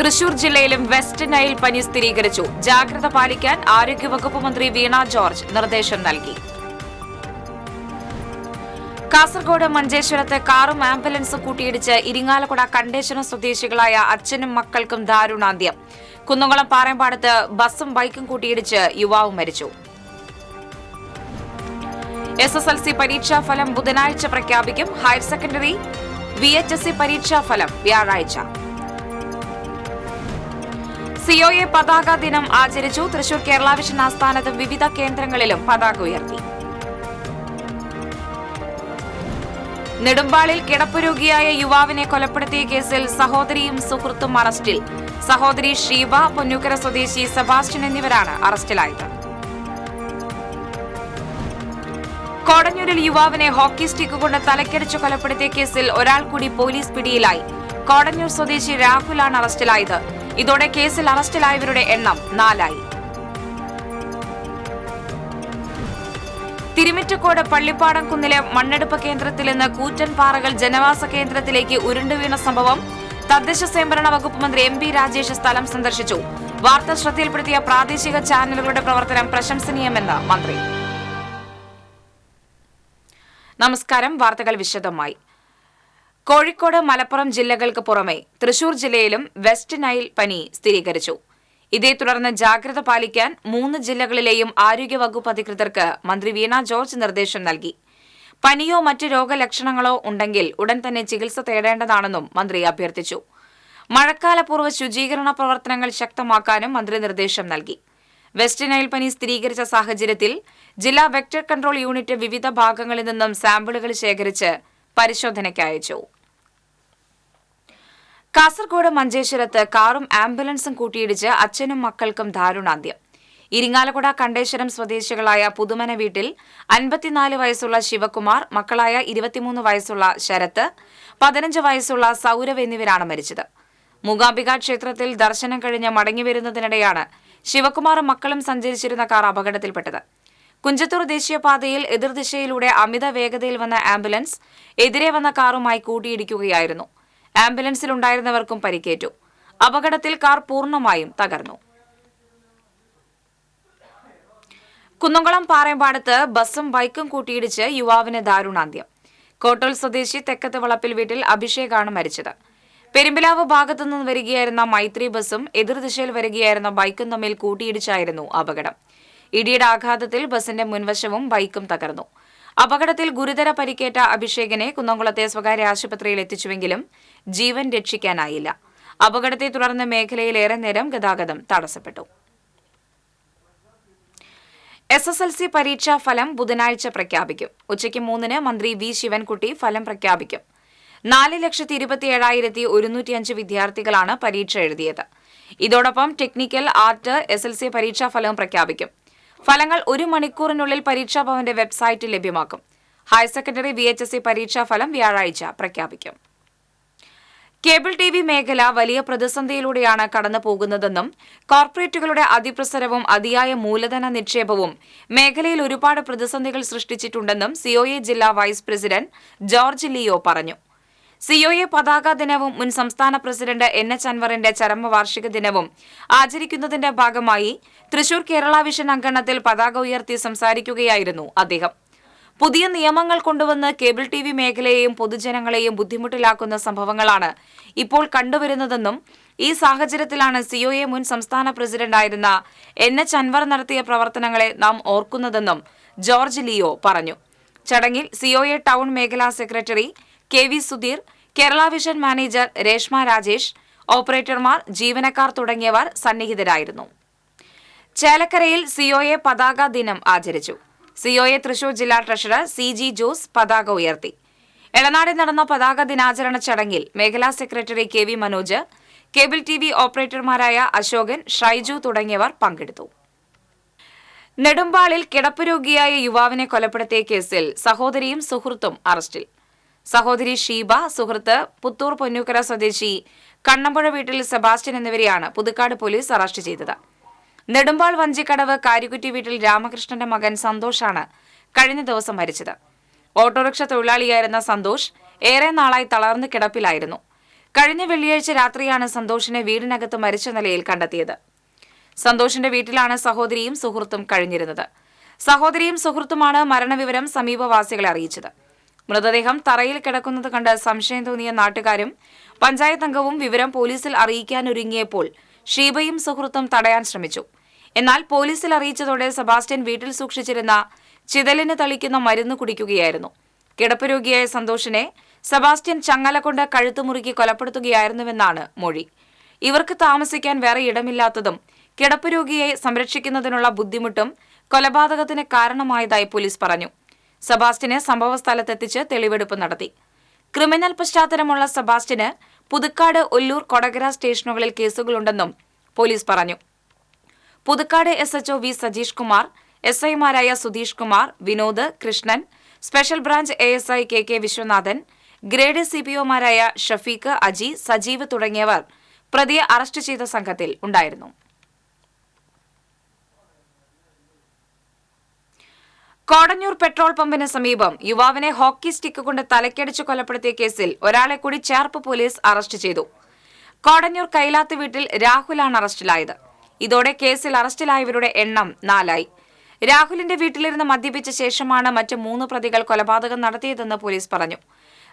തൃശൂർ ജില്ലയിലും west Nile പനി സ്ഥിരീകരിച്ചു. ജാഗ്രത പാലിക്കാൻ ആരോഗ്യവകുപ്പ് മന്ത്രി വീണ ജോർജ് നിർദ്ദേശം നൽകി. കാസർഗോഡ് മഞ്ചേശ്വരത്ത് കാറും ആംബുലൻസും കൂട്ടിയിടിച്ച് ഇരിങ്ങാലക്കുട കണ്ടേശ്വരം സ്വദേശികളായ അച്ഛനും മക്കൾക്കും ദാരുണാന്ത്യം. കുന്നംകുളം പാറേമ്പാടത്ത് ബസും ബൈക്കും കൂട്ടിയിടിച്ച് യുവാവ് മരിച്ചു. SSLC പരീക്ഷാഫലം ബുധനാഴ്ച പ്രഖ്യാപിക്കും. ഹയർ സെക്കൻഡറി VHSC പരീക്ഷാഫലം വ്യാഴാഴ്ച. COA പതാക ദിനം ആചരിച്ചു. തൃശൂർ കേരള വിഷൻ ആസ്ഥാനത്തും വിവിധ കേന്ദ്രങ്ങളിലും പതാക ഉയർത്തി. നെടുമ്പാളിൽ കിടപ്പുരോഗിയായ യുവാവിനെ കൊലപ്പെടുത്തിയ കേസിൽ സഹോദരിയും സുഹൃത്തും അറസ്റ്റിൽ. സഹോദരി ഷീബ, പൊന്നൂക്കര സ്വദേശി സെബാസ്റ്റ്യൻ എന്നിവരാണ് അറസ്റ്റിലായത്. കോടന്നൂരിൽ യുവാവിനെ ഹോക്കി സ്റ്റിക്ക് കൊണ്ട് തലക്കടിച്ചു കൊലപ്പെടുത്തിയ കേസിൽ ഒരാൾ കൂടി പോലീസ് പിടിയിലായി. കോടന്നൂർ സ്വദേശി രാഹുലാണ് അറസ്റ്റിലായത്. ഇതോടെ കേസിൽ അറസ്റ്റിലായവരുടെ എണ്ണം 4 തിരുമിറ്റക്കോട് പള്ളിപ്പാടം കുന്നിലെ മണ്ണെടുപ്പ് കേന്ദ്രത്തിൽ നിന്ന് കൂറ്റൻ പാറകൾ ജനവാസ കേന്ദ്രത്തിലേക്ക് ഉരുണ്ടുവീണ സംഭവം. തദ്ദേശ സ്വയംഭരണ വകുപ്പ് മന്ത്രി MP രാജേഷ് സ്ഥലം സന്ദർശിച്ചു. വാർത്ത ശ്രദ്ധയിൽപ്പെടുത്തിയ പ്രാദേശിക ചാനലുകളുടെ പ്രവർത്തനം പ്രശംസനീയമെന്ന് മന്ത്രി. നമസ്കാരം. വാർത്തകൾ വിശദമായി. കോഴിക്കോട്, മലപ്പുറം ജില്ലകൾക്ക് പുറമെ തൃശൂർ ജില്ലയിലും വെസ്റ്റ് നൈൽ പനി സ്ഥിരീകരിച്ചു. ഇതേ തുടർന്ന് ജാഗ്രത പാലിക്കാൻ 3 ജില്ലകളിലെയും ആരോഗ്യവകുപ്പ് അധികൃതർക്ക് മന്ത്രി വീണ ജോർജ് നിർദ്ദേശം നൽകി. പനിയോ മറ്റ് രോഗലക്ഷണങ്ങളോ ഉണ്ടെങ്കിൽ ഉടൻ തന്നെ ചികിത്സ തേടേണ്ടതാണെന്നും മന്ത്രി അഭ്യർത്ഥിച്ചു. മഴക്കാലപൂർവ്വ ശുചീകരണ പ്രവർത്തനങ്ങൾ ശക്തമാക്കാനും മന്ത്രി നിർദ്ദേശം നൽകി. വെസ്റ്റ് നൈൽ പനി സ്ഥിരീകരിച്ച സാഹചര്യത്തിൽ ജില്ലാ വെക്ടർ കൺട്രോൾ യൂണിറ്റ് വിവിധ ഭാഗങ്ങളിൽ നിന്നും സാമ്പിളുകൾ ശേഖരിച്ച് പരിശോധനയ്ക്ക് അയച്ചു. കാസർഗോഡ് മഞ്ചേശ്വരത്ത് കാറും ആംബുലൻസും കൂട്ടിയിടിച്ച് അച്ഛനും മക്കൾക്കും ദാരുണാന്ത്യം. ഇരിങ്ങാലക്കുട കണ്ടേശ്വരം സ്വദേശികളായ പുതുമന വീട്ടിൽ 54 വയസ്സുള്ള ശിവകുമാർ, മക്കളായ 23 വയസ്സുള്ള ശരത്ത്, 15 വയസ്സുള്ള സൌരവ് എന്നിവരാണ് മരിച്ചത്. മൂകാംബിക ക്ഷേത്രത്തിൽ ദർശനം കഴിഞ്ഞ് മടങ്ങിവരുന്നതിനിടെയാണ് ശിവകുമാറും മക്കളും സഞ്ചരിച്ചിരുന്ന കാർ അപകടത്തിൽപ്പെട്ടത്. കുഞ്ചത്തൂർ ദേശീയപാതയിൽ എതിർദിശയിലൂടെ അമിത വേഗതയിൽ വന്ന ആംബുലൻസ് എതിരെ വന്ന കാറുമായി കൂട്ടിയിടിക്കുകയായിരുന്നു. ആംബുലൻസിലുണ്ടായിരുന്നവർക്കും പരിക്കേറ്റു. അപകടത്തിൽ കാർ പൂർണ്ണമായും തകർന്നു. കുന്നംകുളം പാറേമ്പാടത്ത് ബസും ബൈക്കും കൂട്ടിയിടിച്ച് യുവാവിന് ദാരുണാന്ത്യം. കോട്ടോൽ സ്വദേശി തെക്കത്ത് വളപ്പിൽ വീട്ടിൽ അഭിഷേകാണ് മരിച്ചത്. പെരുമ്പിലാവ് ഭാഗത്തുനിന്ന് വരികയായിരുന്ന മൈത്രി ബസും എതിർദിശയിൽ വരികയായിരുന്ന ബൈക്കും തമ്മിൽ കൂട്ടിയിടിച്ചായിരുന്നു അപകടം. ഇടിയുടെ ആഘാതത്തിൽ ബസിന്റെ മുൻവശവും ബൈക്കും തകർന്നു. അപകടത്തിൽ ഗുരുതര പരിക്കേറ്റ അഭിഷേകിനെ കുന്നംകുളത്തെ സ്വകാര്യ ആശുപത്രിയിൽ എത്തിച്ചുവെങ്കിലും ജീവൻ രക്ഷിക്കാനായില്ല. അപകടത്തെ തുടർന്ന് മേഖലയിൽ ഏറെ നേരം ഗതാഗതം തടസ്സപ്പെട്ടു. SSLC പരീക്ഷാഫലം ബുധനാഴ്ച പ്രഖ്യാപിക്കും. ഉച്ചയ്ക്ക് 3-ന് മന്ത്രി V ശിവൻകുട്ടി ഫലം പ്രഖ്യാപിക്കും. 4,27,105 വിദ്യാർത്ഥികളാണ് പരീക്ഷ എഴുതിയത്. ഇതോടൊപ്പം ടെക്നിക്കൽ, ആർട്ട്, SLC പരീക്ഷാഫലവും പ്രഖ്യാപിക്കും. ഫലങ്ങൾ 1 മണിക്കൂറിനുള്ളിൽ പരീക്ഷാഭവന്റെ വെബ്സൈറ്റിൽ ലഭ്യമാക്കും. ഹയർ സെക്കൻഡറി VHSC പരീക്ഷാഫലം വ്യാഴാഴ്ച പ്രഖ്യാപിക്കും. കേബിൾ TV മേഖല വലിയ പ്രതിസന്ധിയിലൂടെയാണ് കടന്നുപോകുന്നതെന്നും കോർപ്പറേറ്റുകളുടെ അതിപ്രസരവും അതിയായ മൂലധന നിക്ഷേപവും മേഖലയിൽ ഒരുപാട് പ്രതിസന്ധികൾ സൃഷ്ടിച്ചിട്ടുണ്ടെന്നും COA ജില്ലാ വൈസ് പ്രസിഡന്റ് ജോർജ് ലിയോ പറഞ്ഞു. COA പതാക ദിനവും മുൻ സംസ്ഥാന പ്രസിഡന്റ് NH അൻവറിന്റെ ചരമവാർഷിക ദിനവും ആചരിക്കുന്നതിന്റെ ഭാഗമായി തൃശൂർ കേരള വിഷൻ അങ്കണത്തിൽ പതാക ഉയർത്തി സംസാരിക്കുകയായിരുന്നു അദ്ദേഹം. പുതിയ നിയമങ്ങൾ കൊണ്ടുവന്ന് കേബിൾ TV മേഖലയെയും പൊതുജനങ്ങളെയും ബുദ്ധിമുട്ടിലാക്കുന്ന സംഭവങ്ങളാണ് ഇപ്പോൾ കണ്ടുവരുന്നതെന്നും ഈ സാഹചര്യത്തിലാണ് COA മുൻ സംസ്ഥാന പ്രസിഡന്റായിരുന്ന NH അൻവർ നടത്തിയ പ്രവർത്തനങ്ങളെ നാം ഓർക്കുന്നതെന്നും ജോർജ് ലിയോ പറഞ്ഞു. ചടങ്ങിൽ COA ടൗൺ മേഖലാ secretary KV Sudheer, Kerala vision manager Reshma Rajesh, ഓപ്പറേറ്റർമാർ, ജീവനക്കാർ തുടങ്ങിയവർ സന്നിഹിതരായിരുന്നു. ചേലക്കരയിൽ COA പതാക ദിനം ആചരിച്ചു. COA തൃശൂർ ജില്ലാ ട്രഷറർ CG ജോസ് പതാക ഉയർത്തി. എളനാടിൽ നടന്ന പതാക ദിനാചരണ ചടങ്ങിൽ മേഖലാ secretary KV Manoj, cable TV ഓപ്പറേറ്റർമാരായ അശോകൻ, ഷൈജു തുടങ്ങിയവർ പങ്കെടുത്തു. നെടുമ്പാളിൽ കിടപ്പുരോഗിയായ യുവാവിനെ കൊലപ്പെടുത്തിയ കേസിൽ സഹോദരിയും സുഹൃത്തും അറസ്റ്റിൽ. സഹോദരി ഷീബ, സുഹൃത്ത് പുത്തൂർ പൊന്നൂക്കര സ്വദേശി കണ്ണമ്പുഴ വീട്ടിൽ സെബാസ്റ്റ്യൻ എന്നിവരെയാണ് പുതുക്കാട് പോലീസ് അറസ്റ്റ് ചെയ്തത്. നെടുമ്പാൾ വഞ്ചിക്കടവ് കാരിക്കുറ്റി വീട്ടിൽ രാമകൃഷ്ണന്റെ മകൻ സന്തോഷാണ് കഴിഞ്ഞ ദിവസം മരിച്ചത്. ഓട്ടോറിക്ഷ തൊഴിലാളിയായിരുന്ന സന്തോഷ് ഏറെ നാളായി തളർന്ന് കിടപ്പിലായിരുന്നു. കഴിഞ്ഞ വെള്ളിയാഴ്ച രാത്രിയാണ് സന്തോഷിനെ വീടിനകത്ത് മരിച്ച നിലയിൽ കണ്ടെത്തിയത്. സന്തോഷിന്റെ വീട്ടിലാണ് സഹോദരിയും സുഹൃത്തും കഴിഞ്ഞിരുന്നത്. സഹോദരിയും സുഹൃത്തുമാണ് മരണവിവരം സമീപവാസികളെ അറിയിച്ചത്. മൃതദേഹം തറയിൽ കിടക്കുന്നത് കണ്ട് സംശയം തോന്നിയ നാട്ടുകാരും പഞ്ചായത്ത് അംഗവും വിവരം പോലീസിൽ അറിയിക്കാനൊരുങ്ങിയപ്പോൾ ഷീബയും സുഹൃത്തും തടയാൻ ശ്രമിച്ചു. എന്നാൽ പോലീസിൽ അറിയിച്ചതോടെ സെബാസ്റ്റ്യൻ വീട്ടിൽ സൂക്ഷിച്ചിരുന്ന ചിതലിന് തളിക്കുന്ന മരുന്ന് കുടിക്കുകയായിരുന്നു. കിടപ്പ് രോഗിയായ സന്തോഷിനെ സെബാസ്റ്റ്യൻ ചങ്ങല കൊണ്ട് കഴുത്തുമുറുക്കി കൊലപ്പെടുത്തുകയായിരുന്നുവെന്നാണ് മൊഴി. ഇവർക്ക് താമസിക്കാൻ വേറെ ഇടമില്ലാത്തതും കിടപ്പ് രോഗിയെ സംരക്ഷിക്കുന്നതിനുള്ള ബുദ്ധിമുട്ടും കൊലപാതകത്തിന് കാരണമായതായി പോലീസ് പറഞ്ഞു. സെബാസ്റ്റ്യനെ സംഭവസ്ഥലത്തെത്തിച്ച് തെളിവെടുപ്പ് നടത്തി. ക്രിമിനൽ പശ്ചാത്തലമുള്ള സെബാസ്റ്റ്യന് പുതുക്കാട്, ഒല്ലൂർ, കൊടകര സ്റ്റേഷനുകളിൽ കേസുകളുണ്ടെന്നും പോലീസ് പറഞ്ഞു. പുതുക്കാട് SHO വി സജീഷ് കുമാർ, SIമാരായ Sudheesh Kumar, Vinod, Krishnan, special branch ASI KK Viswanathan, grade CPOമാരായ ഷഫീഖ്, അജി, സജീവ് തുടങ്ങിയവർ പ്രതിയെ അറസ്റ്റ് ചെയ്ത സംഘത്തിൽ ഉണ്ടായിരുന്നു. കോടന്നൂർ പെട്രോൾ പമ്പിന് സമീപം യുവാവിനെ ഹോക്കി സ്റ്റിക്ക് കൊണ്ട് തലക്കടിച്ച് കൊലപ്പെടുത്തിയ കേസിൽ ഒരാളെ കൂടി ചേർപ്പ് പോലീസ് അറസ്റ്റ് ചെയ്തു. കോടന്നൂർ കൈലാത്ത് വീട്ടിൽ രാഹുലാണ് അറസ്റ്റിലായത്. ഇതോടെ കേസിൽ അറസ്റ്റിലായവരുടെ എണ്ണം 4ആയി. രാഹുലിന്റെ വീട്ടിലിരുന്ന് മദ്യപിച്ച ശേഷമാണ് മറ്റ് 3 പ്രതികൾ കൊലപാതകം നടത്തിയതെന്ന് പോലീസ് പറഞ്ഞു.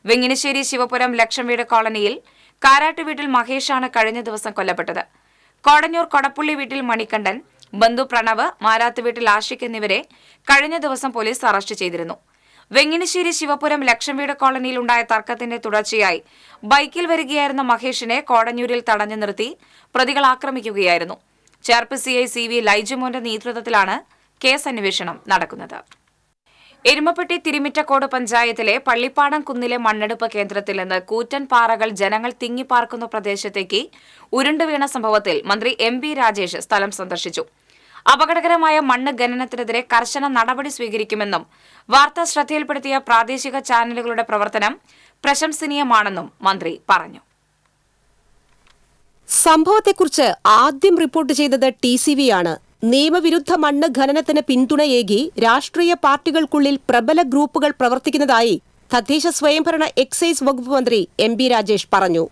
വെങ്ങിനിശ്ശേരി ശിവപുരം ലക്ഷം വീട് കോളനിയിൽ കാരാട്ട് വീട്ടിൽ മഹേഷാണ് കഴിഞ്ഞ ദിവസം കൊല്ലപ്പെട്ടത്. കോടന്നൂർ കൊടപ്പുള്ളി വീട്ടിൽ മണികണ്ഠൻ, ബന്ധു പ്രണവ്, മാരാത്ത് വീട്ടിൽ ആഷിഖ് എന്നിവരെ കഴിഞ്ഞ ദിവസം പോലീസ് അറസ്റ്റ് ചെയ്തിരുന്നു. വെങ്ങിനിശ്ശേരി ശിവപുരം ലക്ഷം വീട് കോളനിയിൽ ഉണ്ടായ തർക്കത്തിന്റെ തുടർച്ചയായി ബൈക്കിൽ വരികയായിരുന്ന മഹേഷിനെ കോടന്നൂരിൽ തടഞ്ഞു നിർത്തി പ്രതികൾ ആക്രമിക്കുകയായിരുന്നു. ചേർപ്പ് CI CV ലൈജുമോന്റെ നേതൃത്വത്തിലാണ് കേസ് അന്വേഷണം നടക്കുന്നത്. എരുമപ്പെട്ടി തിരുമിറ്റക്കോട് പഞ്ചായത്തിലെ പള്ളിപ്പാടം കുന്നിലെ മണ്ണെടുപ്പ് കേന്ദ്രത്തിൽ നിന്ന് കൂറ്റൻ പാറകൾ ജനങ്ങൾ തിങ്ങിപ്പാർക്കുന്ന പ്രദേശത്തേക്ക് ഉരുണ്ടുവീണ സംഭവത്തിൽ മന്ത്രി MB രാജേഷ് സ്ഥലം സന്ദർശിച്ചു. അപകടകരമായ മണ്ണ് ഖനനത്തിനെതിരെ കർശന നടപടി സ്വീകരിക്കുമെന്നും വാർത്ത ശ്രദ്ധയിൽപ്പെടുത്തിയ പ്രാദേശിക ചാനലുകളുടെ പ്രവർത്തനം പ്രശംസനീയമാണെന്നും മന്ത്രി പറഞ്ഞു. സംഭവത്തെക്കുറിച്ച് ആദ്യം റിപ്പോർട്ട് ചെയ്തത് TCV ആണ്. നിയമവിരുദ്ധ മണ്ണ് ഖനനത്തിന് പിന്തുണയേകി രാഷ്ട്രീയ പാർട്ടികൾക്കുള്ളിൽ പ്രബല ഗ്രൂപ്പുകൾ പ്രവർത്തിക്കുന്നതായി തദ്ദേശ സ്വയംഭരണ എക്സൈസ് വകുപ്പ് മന്ത്രി MB രാജേഷ് പറഞ്ഞു.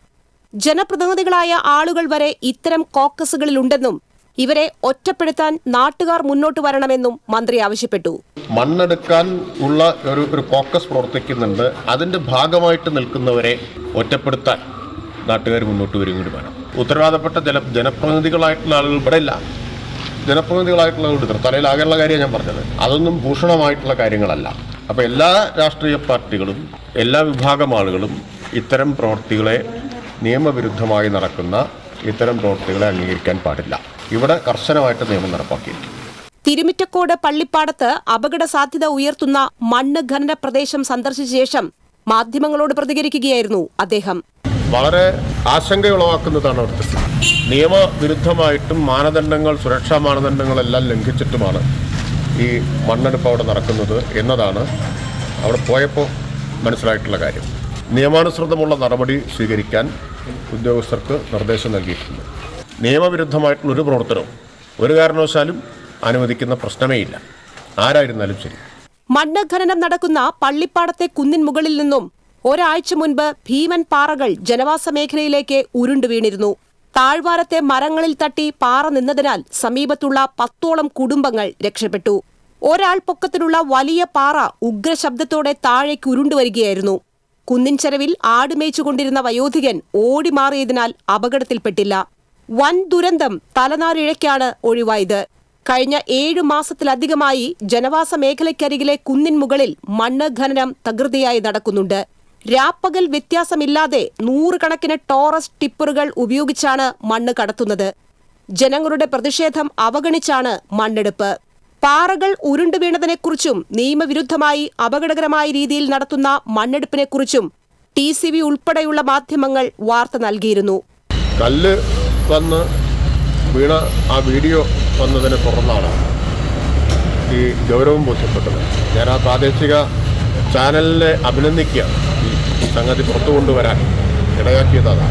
ജനപ്രതിനിധികളായ ആളുകൾ വരെ ഇത്തരം കോക്കസുകളിലുണ്ടെന്നും ഇവരെ ഒറ്റപ്പെടുത്താൻ നാട്ടുകാർ മുന്നോട്ട് വരണമെന്നും മന്ത്രി ആവശ്യപ്പെട്ടു. മണ്ണെടുക്കാൻ ഉള്ള ഒരു കോക്കസ് പ്രവർത്തിക്കുന്നുണ്ട്. അതിന്റെ ഭാഗമായിട്ട് നിൽക്കുന്നവരെ ഒറ്റപ്പെടുത്താൻ നാട്ടുകാർ മുന്നോട്ട് വരികയും വേണം. ഉത്തരവാദപ്പെട്ട ജനപ്രതിനിധികളായിട്ടുള്ള ആളുകൾ ഇവിടെ ഇല്ല. ജനപ്രതിനിധികളായിട്ടുള്ള തലയിലാകാനുള്ള കാര്യമാണ് ഞാൻ പറഞ്ഞത്. അതൊന്നും ഭൂഷണമായിട്ടുള്ള കാര്യങ്ങളല്ല. അപ്പോൾ എല്ലാ രാഷ്ട്രീയ പാർട്ടികളും എല്ലാ വിഭാഗം ആളുകളും ഇത്തരം പ്രവൃത്തികളെ, നിയമവിരുദ്ധമായി നടക്കുന്ന ഇത്തരം പ്രവൃത്തികളെ അംഗീകരിക്കാൻ പാടില്ല. ഇവിടെ കർശനമായിട്ട് നിയമം നടപ്പാക്കിയിട്ടുണ്ട്. തിരുമിറ്റക്കോട് പള്ളിപ്പാടത്ത് അപകട സാധ്യത ഉയർത്തുന്ന മണ്ണ് ഖനന പ്രദേശം സന്ദർശിച്ച ശേഷം മാധ്യമങ്ങളോട് പ്രതികരിക്കുകയായിരുന്നു അദ്ദേഹം. വളരെ ആശങ്കയുളവാക്കുന്നതാണ് അവിടുത്തെ സ്ഥിതി. നിയമവിരുദ്ധമായിട്ടും മാനദണ്ഡങ്ങൾ, സുരക്ഷാ മാനദണ്ഡങ്ങളെല്ലാം ലംഘിച്ചിട്ടുമാണ് ഈ മണ്ണെടുപ്പ് അവിടെ നടക്കുന്നത് എന്നതാണ് അവിടെ പോയപ്പോൾ മനസ്സിലായിട്ടുള്ള കാര്യം. നിയമാനുസൃതമുള്ള നടപടി സ്വീകരിക്കാൻ ഉദ്യോഗസ്ഥർക്ക് നിർദ്ദേശം നൽകിയിട്ടുണ്ട്. നിയമവിരുദ്ധമായിട്ടുള്ള ഒരു പ്രവർത്തനവും ഒരു കാരണവശാലും അനുവദിക്കുന്ന പ്രശ്നമേ ഇല്ല, ആരായിരുന്നാലും ശരി. മണ്ണ് ഖനനം നടക്കുന്ന പള്ളിപ്പാടത്തെ കുന്നിൻ മുകളിൽ നിന്നും ഒരാഴ്ച മുൻപ് ഭീമൻ പാറകൾ ജനവാസ മേഖലയിലേക്ക് ഉരുണ്ടു വീണിരുന്നു. താഴ്വാരത്തെ മരങ്ങളിൽ തട്ടി പാറ നിന്നതിനാൽ സമീപത്തുള്ള 10ഓളം കുടുംബങ്ങൾ രക്ഷപ്പെട്ടു. ഒരാൾ പൊക്കത്തിലുള്ള വലിയ പാറ ഉഗ്രശബ്ദത്തോടെ താഴേക്ക് ഉരുണ്ടുവരികയായിരുന്നു. കുന്നിൻ ചെരവിൽ ആടുമേച്ചുകൊണ്ടിരുന്ന വയോധികൻ ഓടി മാറിയതിനാൽ അപകടത്തിൽപ്പെട്ടില്ല. വൻ ദുരന്തം തലനാരിഴയ്ക്കാണ് ഒഴിവായത്. കഴിഞ്ഞ 7 മാസത്തിലധികമായി ജനവാസ മേഖലയ്ക്കരികിലെ കുന്നിൻ മുകളിൽ മണ്ണ് ഖനനം തകൃതിയായി നടക്കുന്നുണ്ട്. രാപ്പകൽ വ്യത്യാസമില്ലാതെ 100 കണക്കിന് ടോറസ് ടിപ്പറുകൾ ഉപയോഗിച്ചാണ് മണ്ണ് കടത്തുന്നത്. ജനങ്ങളുടെ പ്രതിഷേധം അവഗണിച്ചാണ് മണ്ണെടുപ്പ്. പാറകൾ ഉരുണ്ടു വീണതിനെക്കുറിച്ചും നിയമവിരുദ്ധമായി അപകടകരമായ രീതിയിൽ നടത്തുന്ന മണ്ണെടുപ്പിനെക്കുറിച്ചും TCV ഉൾപ്പെടെയുള്ള മാധ്യമങ്ങൾ വാർത്ത നൽകിയിരുന്നു. കല്ല് വന്ന് വീണ ആ വീഡിയോ വന്നതിനെ തുടർന്നാണ് ഈ ഗൗരവം ബോധ്യപ്പെട്ടത്. ഞാൻ ആ പ്രാദേശിക ചാനലിനെ അഭിനന്ദിക്കുകയാണ്. ഈ സംഗതി പുറത്തു കൊണ്ടുവരാൻ ഇടയാക്കിയതാണ്.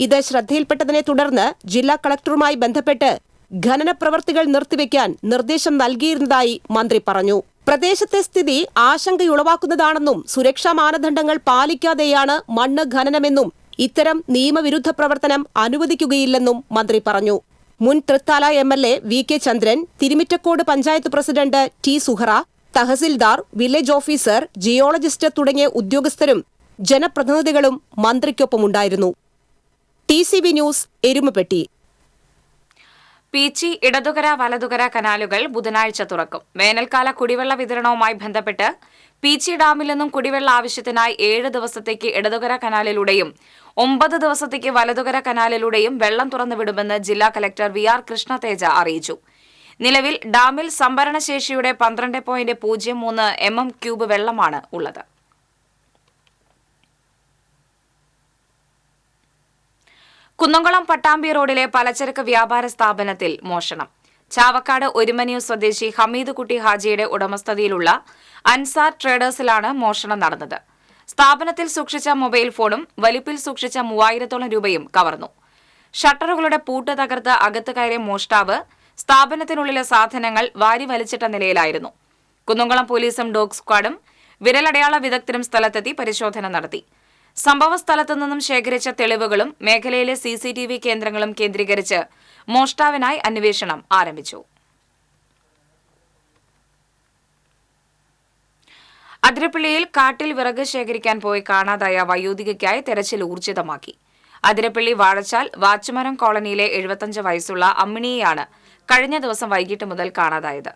ഇത് ശ്രദ്ധയിൽപ്പെട്ടതിനെ തുടർന്ന് ജില്ലാ കളക്ടറുമായി ബന്ധപ്പെട്ട് ഖനന പ്രവർത്തികൾ നിർത്തിവെക്കാൻ നിർദ്ദേശം നൽകിയിരുന്നതായി മന്ത്രി പറഞ്ഞു. പ്രദേശത്തെ സ്ഥിതി ആശങ്കയുളവാക്കുന്നതാണെന്നും സുരക്ഷാ മാനദണ്ഡങ്ങൾ പാലിക്കാതെയാണ് മണ്ണ് ഖനനമെന്നും ഇത്തരം നിയമവിരുദ്ധ പ്രവർത്തനം അനുവദിക്കുകയില്ലെന്നും മന്ത്രി പറഞ്ഞു. മുൻ Thrithala MLA VK Chandran, Thirumittakode panchayat president T Suhara, tahsildar, village officer, geologist തുടങ്ങിയ ഉദ്യോഗസ്ഥരും ജനപ്രതിനിധികളും മന്ത്രിക്കൊപ്പമുണ്ടായിരുന്നു. TCB news, Erumapetty. പീച്ചി ഇടതുകര വലതുകര കനാലുകൾ ബുധനാഴ്ച തുറക്കും. വേനൽക്കാല കുടിവെള്ള വിതരണവുമായി ബന്ധപ്പെട്ട് പീച്ചി ഡാമിൽ നിന്നും കുടിവെള്ള ആവശ്യത്തിനായി 7 ദിവസത്തേക്ക് ഇടതുകര കനാലിലൂടെയും 9 ദിവസത്തേക്ക് വലതുകര കനാലിലൂടെയും വെള്ളം തുറന്നുവിടുമെന്ന് ജില്ലാ കലക്ടർ VR കൃഷ്ണതേജ അറിയിച്ചു. നിലവിൽ ഡാമിൽ സംഭരണശേഷിയുടെ 12.03 mm³ വെള്ളമാണ് ഉള്ളത്. കുന്നംകുളം പട്ടാമ്പി റോഡിലെ പലചരക്ക് വ്യാപാര സ്ഥാപനത്തിൽ മോഷണം. ചാവക്കാട് ഒരുമനിയൂർ സ്വദേശി ഹമീദ് കുട്ടി ഹാജിയുടെ ഉടമസ്ഥതയിലുള്ള അൻസാർ ട്രേഡേഴ്സിലാണ് മോഷണം നടന്നത്. സ്ഥാപനത്തിൽ സൂക്ഷിച്ച മൊബൈൽ ഫോണും വലിപ്പിൽ സൂക്ഷിച്ച 3000-ഓളം രൂപയും കവർന്നു. ഷട്ടറുകളുടെ പൂട്ട് തകർത്ത് അകത്ത് കയറിയ മോഷ്ടാവ് സ്ഥാപനത്തിനുള്ളിലെ സാധനങ്ങൾ വാരി വലിച്ചിട്ട നിലയിലായിരുന്നു. കുന്നംകുളം പോലീസും ഡോഗ് സ്ക്വാഡും വിരലടയാള വിദഗ്ധരും സ്ഥലത്തെത്തി പരിശോധന നടത്തി. സംഭവ സ്ഥലത്തു നിന്നും ശേഖരിച്ച തെളിവുകളും മേഖലയിലെ CCTV കേന്ദ്രങ്ങളും കേന്ദ്രീകരിച്ച് മോഷ്ടാവിനായി അന്വേഷണം ആരംഭിച്ചു. അതിരപ്പള്ളിയിൽ കാട്ടിൽ വിറക് ശേഖരിക്കാൻ പോയി കാണാതായ വയോധികയ്ക്കായി തെരച്ചിൽ ഊർജിതമാക്കി. അതിരപ്പള്ളി വാഴച്ചാൽ വാച്ചുമരം കോളനിയിലെ 75 വയസ്സുള്ള അമ്മിണിയെയാണ് കഴിഞ്ഞ ദിവസം വൈകിട്ട് മുതൽ കാണാതായത്.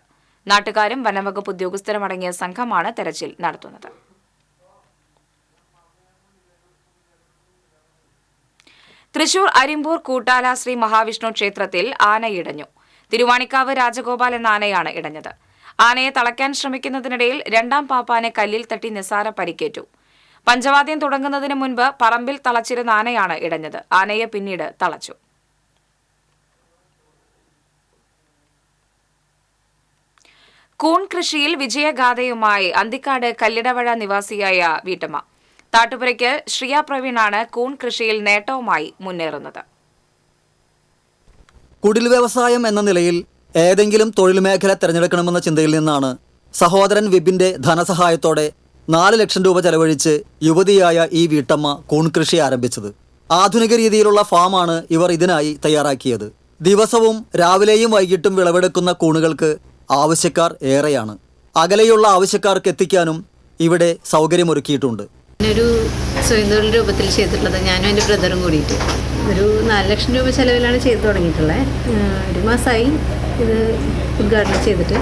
നാട്ടുകാരും വനംവകുപ്പ് ഉദ്യോഗസ്ഥരുമടങ്ങിയ സംഘമാണ് തെരച്ചിൽ നടത്തുന്നത്. തൃശൂർ അരിമ്പൂർ കൂട്ടാല ശ്രീ മഹാവിഷ്ണു ക്ഷേത്രത്തിൽ ആന ഇടഞ്ഞു. തിരുവാണിക്കാവ് രാജഗോപാൽ എന്ന ആനയാണ് ഇടഞ്ഞത്. ആനയെ തളയ്ക്കാൻ ശ്രമിക്കുന്നതിനിടയിൽ 2ാം പാപ്പാനെ കല്ലിൽ തട്ടി നിസ്സാര പരിക്കേറ്റു. പഞ്ചവാദ്യം തുടങ്ങുന്നതിന് മുൻപ് പറമ്പിൽ തളച്ചിരുന്ന ആനയാണ് ഇടഞ്ഞത്. ആനയെ പിന്നീട് തളച്ചു. കൂൺ കൃഷിയിൽ വിജയഗാഥയുമായി അന്തിക്കാട് കല്ലിടവഴ നിവാസിയായ വീട്ടമ്മ. താട്ടുപുരയ്ക്ക് ശ്രിയ പ്രവീണാണ് കൂൺ കൃഷിയിൽ നേട്ടവുമായി മുന്നേറുന്നത്. കുടിൽ വ്യവസായം എന്ന നിലയിൽ ഏതെങ്കിലും തൊഴിൽ മേഖല തിരഞ്ഞെടുക്കണമെന്ന ചിന്തയിൽ നിന്നാണ് സഹോദരൻ വിപിന്റെ ധനസഹായത്തോടെ 4 ലക്ഷം രൂപ ചെലവഴിച്ച് യുവതിയായ ഈ വീട്ടമ്മ കൂൺ കൃഷി ആരംഭിച്ചത്. ആധുനിക രീതിയിലുള്ള ഫാമാണ് ഇവർ ഇതിനായി തയ്യാറാക്കിയത്. ദിവസവും രാവിലെയും വൈകിട്ടും വിളവെടുക്കുന്ന കൂണുകൾക്ക് ആവശ്യക്കാർ ഏറെയാണ്. അകലെയുള്ള ആവശ്യക്കാർക്ക് എത്തിക്കാനും ഇവിടെ സൗകര്യമൊരുക്കിയിട്ടുണ്ട്. ഒരു സ്വയം തൊഴിൽ രൂപത്തിൽ ചെയ്തിട്ടുള്ളത് ഞാനും എൻ്റെ ബ്രദറും കൂടിയിട്ട് ഒരു 4 ലക്ഷം രൂപ ചെലവിലാണ് ചെയ്തു തുടങ്ങിയിട്ടുള്ളത്. 1 മാസമായി ഇത് ഉദ്ഘാടനം ചെയ്തിട്ട്.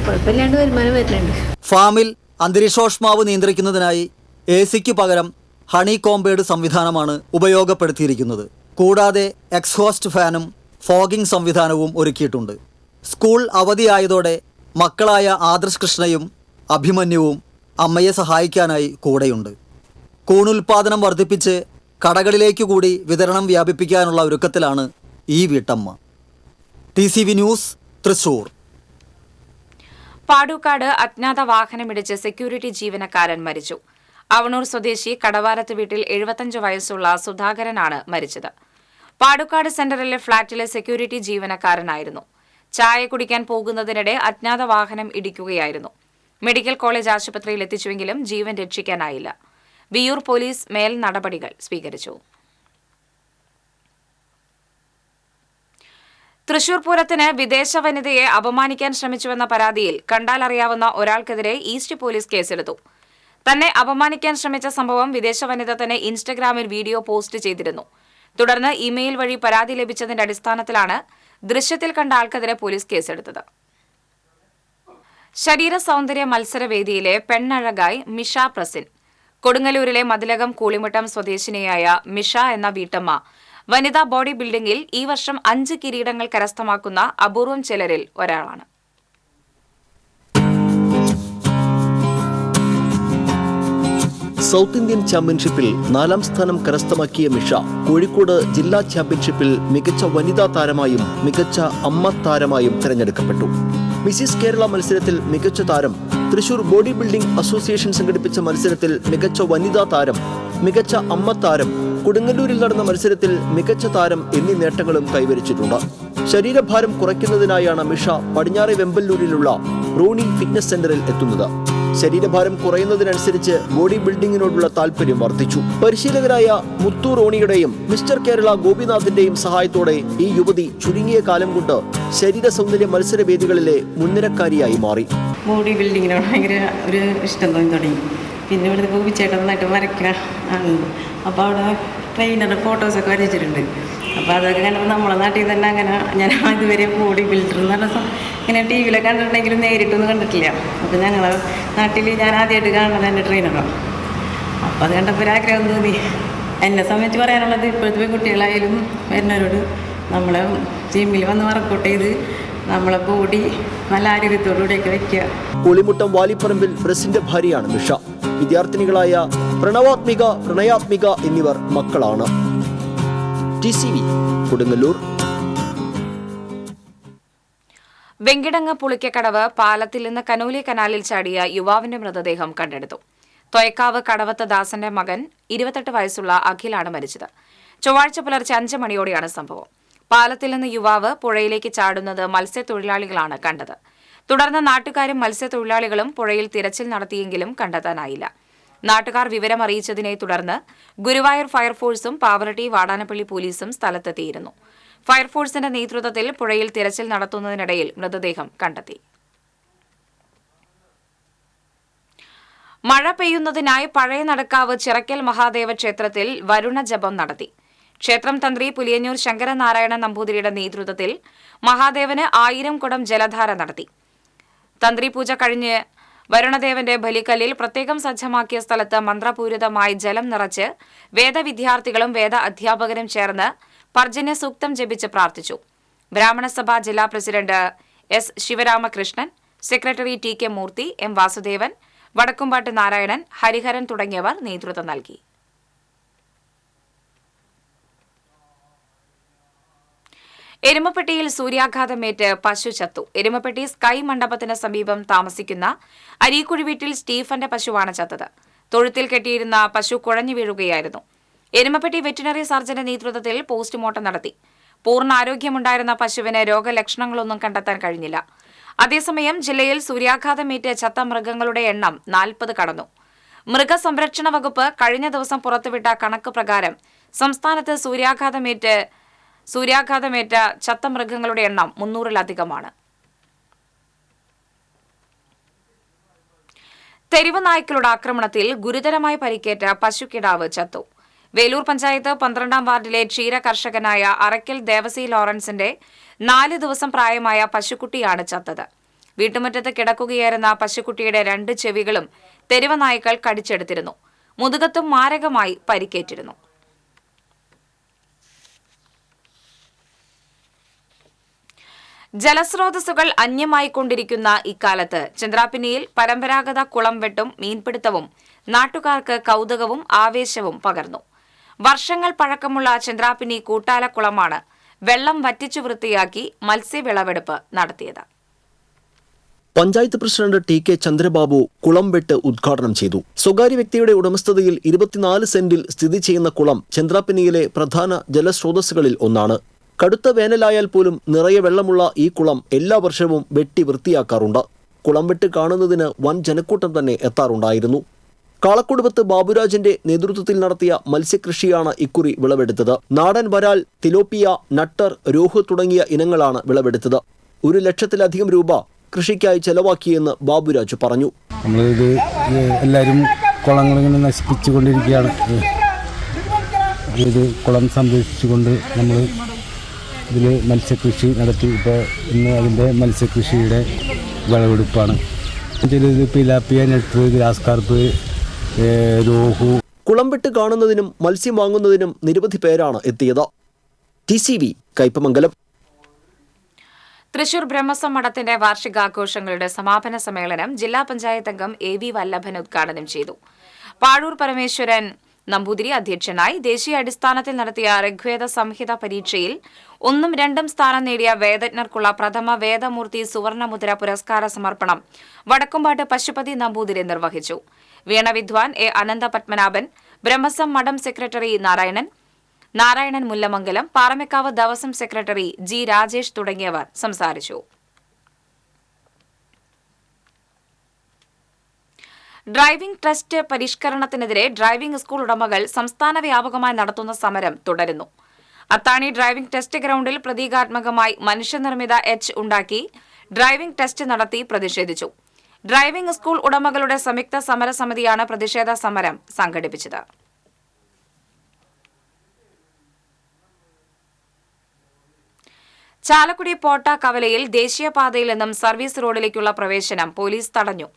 കുഴപ്പമില്ലാണ്ട് വരുമാനം വരുന്നുണ്ട്. ഫാമിൽ അന്തരീക്ഷോഷ്മാവ് നിയന്ത്രിക്കുന്നതിനായി AC-ക്ക് പകരം ഹണി കോംബേഡ് സംവിധാനമാണ് ഉപയോഗപ്പെടുത്തിയിരിക്കുന്നത്. കൂടാതെ എക്സ്ഹോസ്റ്റ് ഫാനും ഫോഗിംഗ് സംവിധാനവും ഒരുക്കിയിട്ടുണ്ട്. സ്കൂൾ അവധിയായതോടെ മക്കളായ ആദർശ് കൃഷ്ണയും അഭിമന്യുവും അമ്മയെ സഹായിക്കാനായി കൂടെയുണ്ട്. കൂണുൽപാദനം വർദ്ധിപ്പിച്ച് കടകളിലേക്ക് കൂടി വിതരണം വ്യാപിപ്പിക്കാനുള്ള ഒരുക്കത്തിലാണ് ഈ വീട്ടമ്മ. TCV news, Thrissur. പാടൂക്കാട് അജ്ഞാത വാഹനമിടിച്ച് സെക്യൂരിറ്റി ജീവനക്കാരൻ മരിച്ചു. അവണൂർ സ്വദേശി കടവാരത്ത് വീട്ടിൽ 75 വയസ്സുള്ള സുധാകരനാണ് മരിച്ചത്. പാടൂക്കാട് സെന്ററിലെ ഫ്ളാറ്റിലെ സെക്യൂരിറ്റി ജീവനക്കാരനായിരുന്നു. ചായ കുടിക്കാൻ പോകുന്നതിനിടെ അജ്ഞാത വാഹനം ഇടിക്കുകയായിരുന്നു. മെഡിക്കൽ കോളേജ് ആശുപത്രിയിൽ എത്തിച്ചുവെങ്കിലും ജീവൻ രക്ഷിക്കാനായില്ല. വിയൂർ പോലീസ് മേൽ നടപടികൾ സ്വീകരിച്ചു. തൃശൂർ പൂരത്തിന് വിദേശ വനിതയെ അപമാനിക്കാൻ ശ്രമിച്ചുവെന്ന പരാതിയിൽ കണ്ടാലറിയാവുന്ന ഒരാൾക്കെതിരെ ഈസ്റ്റ് പോലീസ് കേസെടുത്തു. തന്നെ അപമാനിക്കാൻ ശ്രമിച്ച സംഭവം വിദേശ വനിത തന്നെ ഇൻസ്റ്റഗ്രാമിൽ വീഡിയോ പോസ്റ്റ് ചെയ്തിരുന്നു. തുടർന്ന് ഇമെയിൽ വഴി പരാതി ലഭിച്ചതിന്റെ അടിസ്ഥാനത്തിലാണ് ദൃശ്യത്തിൽ കണ്ട ആൾക്കെതിരെ പോലീസ് കേസെടുത്തത്. ശരീര സൗന്ദര്യ മത്സരവേദിയിലെ പെണ്ണഴകായി മിഷ പ്രസിൻ. കൊടുങ്ങല്ലൂരിലെ മതിലകം കൂളിമുട്ടം സ്വദേശിനിയായ മിഷ എന്ന വീട്ടമ്മ വനിതാ ബോഡി ബിൽഡിംഗിൽ ഈ വർഷം 5 കിരീടങ്ങൾ കരസ്ഥമാക്കുന്ന അപൂർവം ചിലരിൽ ഒരാളാണ്. സൗത്ത് ഇന്ത്യൻ ചാമ്പ്യൻഷിപ്പിൽ 4ാം സ്ഥാനം കരസ്ഥമാക്കിയ മിഷ കോഴിക്കോട് ജില്ലാ ചാമ്പ്യൻഷിപ്പിൽ മികച്ച വനിതാ താരമായും മികച്ച അമ്മ താരമായും തിരഞ്ഞെടുക്കപ്പെട്ടു. മിസിസ് കേരള മത്സരത്തിൽ മികച്ച താരം, തൃശൂർ ബോഡി ബിൽഡിംഗ് അസോസിയേഷൻ സംഘടിപ്പിച്ച മത്സരത്തിൽ മികച്ച വനിതാ താരം, മികച്ച അമ്മ താരം, കൊടുങ്ങല്ലൂരിൽ നടന്ന മത്സരത്തിൽ മികച്ച താരം എന്നീ നേട്ടങ്ങളും കൈവരിച്ചിട്ടുണ്ട്. ശരീരഭാരം കുറയ്ക്കുന്നതിനായാണ് മിഷ പടിഞ്ഞാറെ വെമ്പല്ലൂരിലുള്ള റോണി ഫിറ്റ്നസ് സെന്ററിൽ എത്തുന്നത്. ശരീരഭാരം കുറയുന്നതിനനുസരിച്ച് ബോഡി ബിൽഡിങ്ങിനോടുള്ള താല്പര്യം വർദ്ധിച്ചു. പരിശീലകരായ മുത്തു റോണിയുടെയും മിസ്റ്റർ കേരള ഗോപിനാഥിന്റെയും സഹായത്തോടെ ഈ യുവതി ചുരുങ്ങിയ കാലം കൊണ്ട് ശരീര സൗന്ദര്യ മത്സരവേദികളിലെ മുൻനിരക്കാരിയായി മാറി. ബോഡി ബിൽഡിങ്ങിനോട് ഭയങ്കര ഒരു ഇഷ്ടം തോന്നി തുടങ്ങി. പിന്നെ ഇവിടുത്തെ ഗോപിച്ചേട്ടൻ നന്നായിട്ട് വരയ്ക്കാൻ ആളുണ്ട്. അപ്പോൾ അവിടെ ട്രെയിനറുടെ ഫോട്ടോസൊക്കെ വരച്ചിട്ടുണ്ട്. അപ്പോൾ അതൊക്കെ കണ്ടപ്പോൾ നമ്മളെ നാട്ടിൽ തന്നെ അങ്ങനെ ഞാൻ ഇതുവരെ ബോഡി ബിൽഡർ എന്ന് പറഞ്ഞ ഇങ്ങനെ ടി വിയിലൊക്കെ കണ്ടിട്ടുണ്ടെങ്കിലും നേരിട്ടൊന്നും കണ്ടിട്ടില്ല. അപ്പോൾ ഞങ്ങളെ നാട്ടിൽ ഞാൻ ആദ്യമായിട്ട് കാണുന്നത് എൻ്റെ ട്രെയിനറാണ്. അപ്പോൾ അത് കണ്ടപ്പോൾ ഒരാഗ്രഹം തോന്നി. എന്നെ സംബന്ധിച്ച് പറയാനുള്ളത് ഇപ്പോഴത്തെ പെൺകുട്ടികളായാലും വരുന്നവരോട് നമ്മളെ ജിമ്മിൽ വന്ന് വർക്കൗട്ട് ചെയ്ത് നമ്മളെ ബോഡി നല്ല ആരോഗ്യത്തോടുകൂടെയൊക്കെ വയ്ക്കുക. പുളിമുട്ടം വാലിപ്പറമ്പിൽ പ്രസിന്റെ ഭാര്യയാണ് മിഷ. വിദ്യാർത്ഥിനികളായ പ്രണവാത്മിക, പ്രണയാത്മിക എന്നിവർ മക്കളാണ്. TCV കൊടുങ്ങല്ലൂർ. വെങ്കിടങ്ങ് പുളിക്കക്കടവ് പാലത്തിൽ നിന്ന് കനോലി കനാലിൽ ചാടിയ യുവാവിന്റെ മൃതദേഹം കണ്ടെടുത്തു. തൊയക്കാവ് കടവത്ത് ദാസന്റെ മകൻ 28 വയസ്സുള്ള അഖിലാണ് മരിച്ചത്. ചൊവ്വാഴ്ച പുലർച്ചെ 5 മണിയോടെയാണ് സംഭവം. പാലത്തിൽ നിന്ന് യുവാവ് പുഴയിലേക്ക് ചാടുന്നത് മത്സ്യത്തൊഴിലാളികളാണ് കണ്ടത്. തുടർന്ന് നാട്ടുകാരും മത്സ്യത്തൊഴിലാളികളും പുഴയിൽ തിരച്ചിൽ നടത്തിയെങ്കിലും കണ്ടെത്താനായില്ല. നാട്ടുകാർ വിവരമറിയിച്ചതിനെ തുടർന്ന് ഗുരുവായൂർ ഫയർഫോഴ്സും പാവറട്ടി വാടാനപ്പള്ളി പോലീസും സ്ഥലത്തെത്തിയിരുന്നു. ഫയർഫോഴ്സിന്റെ നേതൃത്വത്തിൽ പുഴയിൽ തിരച്ചിൽ നടത്തുന്നതിനിടയിൽ മൃതദേഹം കണ്ടെത്തി. മഴ പെയ്യുന്നതിനായി പഴയ നടക്കാവ് ചിറക്കൽ മഹാദേവ ക്ഷേത്രത്തിൽ വരുണ ജപം നടത്തി. ക്ഷേത്രം തന്ത്രി പുലിയന്നൂർ ശങ്കരനാരായണ നമ്പൂതിരിയുടെ നേതൃത്വത്തിൽ മഹാദേവന് 1000 കുടം ജലധാര നടത്തി. തന്ത്രി പൂജ കഴിഞ്ഞ് വരുണദേവന്റെ ബലിക്കല്ലിൽ പ്രത്യേകം സജ്ജമാക്കിയ സ്ഥലത്ത് മന്ത്രപൂരിതമായി ജലം നിറച്ച് വേദവിദ്യാർത്ഥികളും വേദ അധ്യാപകരും ചേർന്ന് പർജന്യ സൂക്തം ജപിച്ച് പ്രാർത്ഥിച്ചു. ബ്രാഹ്മണസഭ ജില്ലാ president S. Sivaramakrishnan, secretary TK മൂർത്തി, M. വാസുദേവൻ, വടക്കുംപാട്ട് നാരായണൻ, ഹരിഹരൻ തുടങ്ങിയവർ നേതൃത്വം നൽകി. എരുമപ്പെട്ടിയിൽ സൂര്യാഘാതമേറ്റ് പശു ചത്തു. എരുമപ്പെട്ടി സ്കൈ മണ്ഡപത്തിന് സമീപം താമസിക്കുന്ന അരീക്കുഴി വീട്ടിൽ സ്റ്റീഫന്റെ പശുവാണ് ചത്തത്. തൊഴുത്തിൽ കെട്ടിയിരുന്ന പശു കുഴഞ്ഞു വീഴുകയായിരുന്നു. എരുമപ്പെട്ടി വെറ്റിനറി സർജന്റെ നേതൃത്വത്തിൽ പോസ്റ്റ്മോർട്ടം നടത്തി. പൂർണ്ണ ആരോഗ്യമുണ്ടായിരുന്ന പശുവിന് രോഗലക്ഷണങ്ങളൊന്നും കണ്ടെത്താൻ കഴിഞ്ഞില്ല. അതേസമയം ജില്ലയിൽ സൂര്യാഘാതമേറ്റ് ചത്ത മൃഗങ്ങളുടെ എണ്ണം 40 കടന്നു. മൃഗസംരക്ഷണ വകുപ്പ് കഴിഞ്ഞ ദിവസം പുറത്തുവിട്ട കണക്ക് പ്രകാരം സംസ്ഥാനത്ത് സൂര്യാഘാതമേറ്റ ചത്ത മൃഗങ്ങളുടെ എണ്ണം 300-ലധികമാണ്. തെരുവ് നായ്ക്കളുടെ ആക്രമണത്തിൽ ഗുരുതരമായി പരിക്കേറ്റ പശുക്കിടാവ് ചത്തു. വേലൂർ പഞ്ചായത്ത് 12-ാം വാർഡിലെ ക്ഷീര കർഷകനായ അറയ്ക്കൽ ദേവസി ലോറൻസിന്റെ 4 ദിവസം പ്രായമായ പശുക്കുട്ടിയാണ് ചത്തത്. വീട്ടുമുറ്റത്ത് കിടക്കുകയായിരുന്ന പശുക്കുട്ടിയുടെ 2 ചെവികളും തെരുവ് നായ്ക്കൾ കടിച്ചെടുത്തിരുന്നു. മുതുകത്തും മാരകമായി പരിക്കേറ്റിരുന്നു. ജലസ്രോതസ്സുകൾ അന്യമായിക്കൊണ്ടിരിക്കുന്ന ഇക്കാലത്ത് ചന്ദ്രാപിന്നിയിൽ പരമ്പരാഗത കുളം വെട്ടും മീൻപിടുത്തവും നാട്ടുകാർക്ക് കൗതുകവും ആവേശവും പകർന്നു. വർഷങ്ങൾ പഴക്കമുള്ള ചന്ദ്രാപിന്നി കൂട്ടാലക്കുളമാണ് വെള്ളം വറ്റിച്ചു വൃത്തിയാക്കി മത്സ്യവിളവെടുപ്പ് നടത്തിയത്. പഞ്ചായത്ത് പ്രസിഡന്റ് TK ചന്ദ്രബാബു കുളം വെട്ട് ഉദ്ഘാടനം ചെയ്തു. സ്വകാര്യ വ്യക്തിയുടെ ഉടമസ്ഥതയിൽ 24 സെന്റിൽ സ്ഥിതി ചെയ്യുന്ന കുളം ചന്ദ്രാപിന്നിയിലെ പ്രധാന ജലസ്രോതസ്സുകളിൽ ഒന്നാണ്. കടുത്ത വേനലായാൽ പോലും നിറയെ വെള്ളമുള്ള ഈ കുളം എല്ലാ വർഷവും വെട്ടി വൃത്തിയാക്കാറുണ്ട്. കുളം വെട്ട് കാണുന്നതിന് വൻ ജനക്കൂട്ടം തന്നെ എത്താറുണ്ടായിരുന്നു. കാളക്കുടുമ്പത്ത് ബാബുരാജിന്റെ നേതൃത്വത്തിൽ നടത്തിയ മത്സ്യകൃഷിയാണ് ഇക്കുറി വിളവെടുത്തത്. നാടൻ വരാൽ, തിലോപ്പിയ, നട്ടർ, രോഹു തുടങ്ങിയ ഇനങ്ങളാണ് വിളവെടുത്തത്. 1 ലക്ഷത്തിലധികം രൂപ കൃഷിക്കായി ചെലവാക്കിയെന്ന് ബാബുരാജ് പറഞ്ഞു. നമ്മളിത് എല്ലാവരും കുളങ്ങളിങ്ങനെ നശിപ്പിച്ചുകൊണ്ടിരിക്കുകയാണ്. ഇത് കുളം സംരക്ഷിച്ചുകൊണ്ട് നമ്മൾ ഇതിൽ മത്സ്യകൃഷി നടത്തി. ഇപ്പോൾ ഇന്ന് അതിൻ്റെ മത്സ്യകൃഷിയുടെ വിളവെടുപ്പാണ്. ചിലത് പിലാപ്പിയ, നെട്ടർ, ഗ്രാസ് കാർപ്പ്, രോഹു. കുളം വെട്ട് കാണുന്നതിനും മത്സ്യം വാങ്ങുന്നതിനും നിരവധി പേരാണ് എത്തിയത്. TCV കയ്പമംഗലം. തൃശൂർ ബ്രഹ്മസം മഠത്തിന്റെ വാർഷികാഘോഷങ്ങളുടെ സമാപന സമ്മേളനം ജില്ലാ പഞ്ചായത്ത് അംഗം AV വല്ലഭൻ ഉദ്ഘാടനം ചെയ്തു. പാഴൂർ പരമേശ്വരൻ നമ്പൂതിരി അധ്യക്ഷനായി. ദേശീയ അടിസ്ഥാനത്തിൽ നടത്തിയ ഋഗ്വേദ സംഹിത പരീക്ഷയിൽ 1ഉം 2ഉം സ്ഥാനം നേടിയ വേദജ്ഞർക്കുള്ള പ്രഥമ വേദമൂർത്തി സുവർണമുദ്ര പുരസ്കാര സമർപ്പണം വടക്കുംപാട്ട് പശുപതി നമ്പൂതിരി നിർവഹിച്ചു. വീണവിദ്വാൻ A. അനന്ത പത്മനാഭൻ, ബ്രഹ്മസം മഠം secretary Narayanan Mullamangalam, Paramekkavu Devaswom secretary G. Rajesh തുടങ്ങിയവർ സംസാരിച്ചു. ഡ്രൈവിംഗ് ടെസ്റ്റ് പരിഷ്കരണത്തിനെതിരെ ഡ്രൈവിംഗ് സ്കൂൾ ഉടമകൾ സംസ്ഥാന വ്യാപകമായി നടത്തുന്ന സമരം തുടരുന്നു. അത്താണി ഡ്രൈവിംഗ് ടെസ്റ്റ് ഗ്രൌണ്ടിൽ പ്രതീകാത്മകമായി മനുഷ്യനിർമ്മിത എച്ച് ഉണ്ടാക്കി ഡ്രൈവിംഗ് ടെസ്റ്റ് നടത്തി പ്രതിഷേധിച്ചു. ഡ്രൈവിംഗ് സ്കൂൾ ഉടമകളുടെ സംയുക്ത സമരസമിതിയാണ് പ്രതിഷേധ സമരം സംഘടിപ്പിച്ചത്. ചാലക്കുടി പോട്ട കവലയിൽ ദേശീയപാതയിൽ നിന്നും സർവീസ് റോഡിലേക്കുള്ള പ്രവേശനം പോലീസ് തടഞ്ഞു.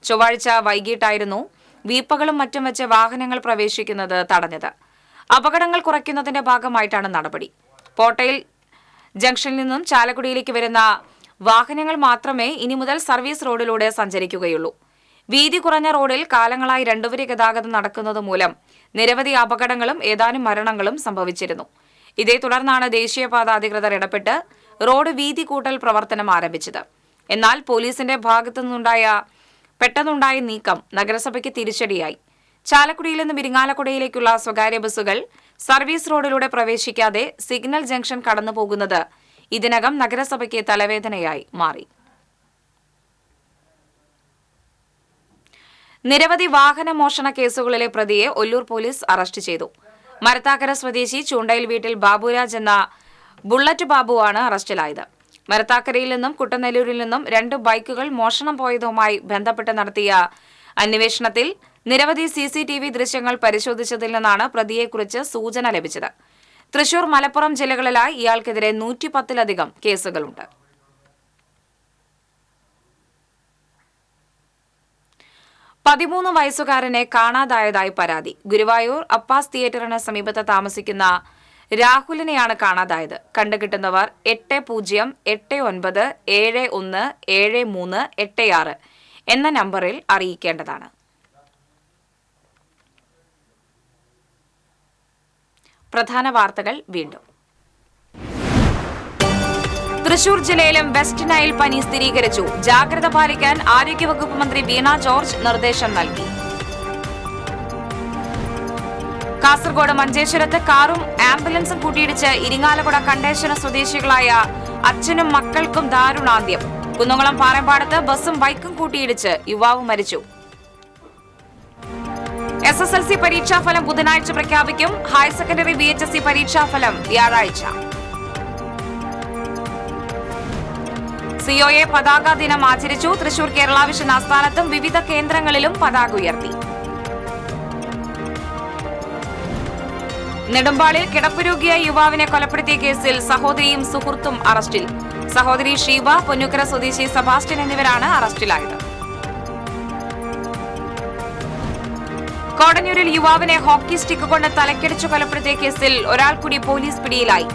ചൊവ്വാഴ്ച വൈകിട്ടായിരുന്നു വീപ്പകളും മറ്റും വെച്ച് വാഹനങ്ങൾ പ്രവേശിക്കുന്നത് തടഞ്ഞത്. അപകടങ്ങൾ കുറയ്ക്കുന്നതിന്റെ ഭാഗമായിട്ടാണ് നടപടി. പോട്ടയിൽ ജംഗ്ഷനിൽ നിന്നും ചാലക്കുടിയിലേക്ക് വരുന്ന വാഹനങ്ങൾ മാത്രമേ ഇനി മുതൽ സർവീസ് റോഡിലൂടെ സഞ്ചരിക്കുകയുള്ളൂ. വീതി കുറഞ്ഞ റോഡിൽ കാലങ്ങളായി രണ്ടുവരി ഗതാഗതം നടക്കുന്നത് മൂലം നിരവധി അപകടങ്ങളും ഏതാനും മരണങ്ങളും സംഭവിച്ചിരുന്നു. ഇതേ തുടർന്നാണ് ദേശീയപാത അധികൃതർ ഇടപെട്ട് റോഡ് വീതി കൂട്ടൽ പ്രവർത്തനം ആരംഭിച്ചത്. എന്നാൽ പോലീസിന്റെ ഭാഗത്തുനിന്നുണ്ടായ പെട്ടെന്നുണ്ടായ നീക്കം നഗരസഭയ്ക്ക് തിരിച്ചടിയായി. ചാലക്കുടിയിൽ നിന്ന് ഇരിങ്ങാലക്കുടയിലേക്കുള്ള സ്വകാര്യ ബസ്സുകൾ സർവീസ് റോഡിലൂടെ പ്രവേശിക്കാതെ സിഗ്നൽ ജംഗ്ഷൻ കടന്നുപോകുന്നത് ഇതിനകം നഗരസഭയ്ക്ക് തലവേദനയായി മാറി. നിരവധി വാഹന മോഷണ കേസുകളിലെ പ്രതിയെ ഒല്ലൂർ പോലീസ് അറസ്റ്റ് ചെയ്തു. മരത്താക്കര സ്വദേശി ചൂണ്ടയിൽ വീട്ടിൽ ബാബുരാജ് എന്ന ബുള്ളറ്റ് ബാബുവാണ് അറസ്റ്റിലായത്. മരത്താക്കരയിൽ നിന്നും കുട്ടനെല്ലൂരിൽ നിന്നും 2 ബൈക്കുകൾ മോഷണം പോയതുമായി ബന്ധപ്പെട്ട് നടത്തിയ അന്വേഷണത്തിൽ നിരവധി CCTV ദൃശ്യങ്ങൾ പരിശോധിച്ചതിൽ നിന്നാണ് പ്രതിയെക്കുറിച്ച് സൂചന ലഭിച്ചത്. തൃശൂർ, മലപ്പുറം ജില്ലകളിലായി ഇയാൾക്കെതിരെ 110-ലധികം കേസുകളുണ്ട്. പതിമൂന്ന് വയസ്സുകാരനെ കാണാതായതായി പരാതി. ഗുരുവായൂർ അപ്പാസ് തിയേറ്ററിന് സമീപത്ത് താമസിക്കുന്ന രാഹുലിനെയാണ് കാണാതായത്. കണ്ടുകിട്ടുന്നവർ 8089717386 എന്ന നമ്പറിൽ അറിയിക്കേണ്ടതാണ്. പ്രധാന വാർത്തകൾ വീണ്ടും. തൃശൂർ ജില്ലയിലും വെസ്റ്റ് നൈൽ പനി സ്ഥിരീകരിച്ചു. ജാഗ്രത പാലിക്കാൻ ആരോഗ്യവകുപ്പ് മന്ത്രി വീണ ജോർജ് നിർദ്ദേശം നൽകി. കാസർഗോഡ് മഞ്ചേശ്വരത്ത് കാറും ആംബുലൻസും കൂട്ടിയിടിച്ച് ഇരിങ്ങാലക്കുട കണ്ടേശ്വര സ്വദേശികളായ അച്ഛനും മക്കൾക്കും ദാരുണാന്ത്യം. കുന്നംകുളം പാറമ്പാടത്ത് ബസും ബൈക്കും കൂട്ടിയിടിച്ച് യുവാവ് മരിച്ചു. SSLC പരീക്ഷാഫലം ബുധനാഴ്ച പ്രഖ്യാപിക്കും. ഹയർ സെക്കൻഡറി VHSC പരീക്ഷാഫലം വ്യാഴാഴ്ച. COA പതാക ദിനം ആചരിച്ചു. തൃശൂർ കേരള വിഷൻ ആസ്ഥാനത്തും വിവിധ കേന്ദ്രങ്ങളിലും പതാക ഉയർത്തി. നെടുമ്പാളിൽ കിടപ്പുരോഗിയായ യുവാവിനെ കൊലപ്പെടുത്തിയ കേസിൽ സഹോദരിയും സുഹൃത്തും അറസ്റ്റിൽ. സഹോദരി ഷീബ, പൊന്നുക്കര സ്വദേശി സെബാസ്റ്റ്യൻ എന്നിവരാണ് അറസ്റ്റിലായത്. കോടന്നൂരിൽ യുവാവിനെ ഹോക്കി സ്റ്റിക്ക് കൊണ്ട് തലക്കടിച്ചു കൊലപ്പെടുത്തിയ കേസിൽ ഒരാൾ കൂടി പോലീസ് പിടിയിലായി.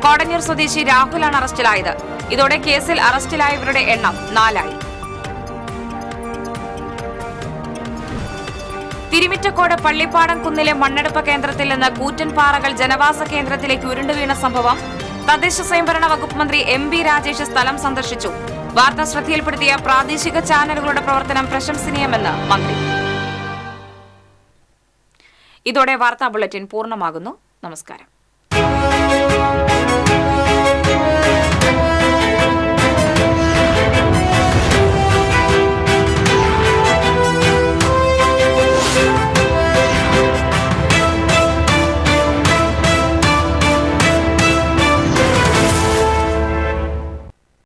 കോടന്നൂർ സ്വദേശി രാഹുലാണ് അറസ്റ്റിലായത്. ഇതോടെ കേസിൽ അറസ്റ്റിലായവരുടെ എണ്ണം 4 ആയി. തിരുമിറ്റക്കോട് പള്ളിപ്പാടം കുന്നിലെ മണ്ണെടുപ്പ് കേന്ദ്രത്തിൽ നിന്ന് കൂറ്റൻ പാറകൾ ജനവാസ കേന്ദ്രത്തിലേക്ക് ഉരുണ്ടുവീണ സംഭവം തദ്ദേശ സ്വയംഭരണ വകുപ്പ് മന്ത്രി MB രാജേഷ് സ്ഥലം സന്ദർശിച്ചു. വാർത്ത ശ്രദ്ധയിൽപ്പെടുത്തിയ പ്രാദേശിക ചാനലുകളുടെ പ്രവർത്തനം പ്രശംസനീയമെന്ന് മന്ത്രി. ഇതോടെ വാർത്താ ബുള്ളറ്റിൻ പൂർണ്ണമാകുന്നു. നമസ്കാരം.